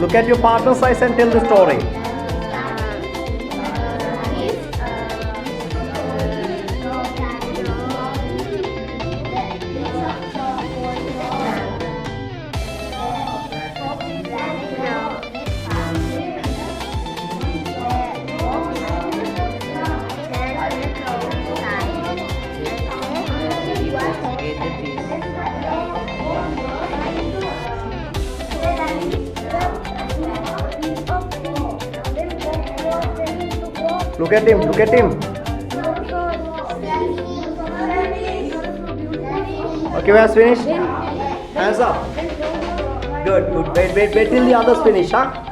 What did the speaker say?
Look at your partner's eyes and tell the story. Look at him, look at him. Okay, we have finished. Hands up. Good, good. Wait till the others finish, huh?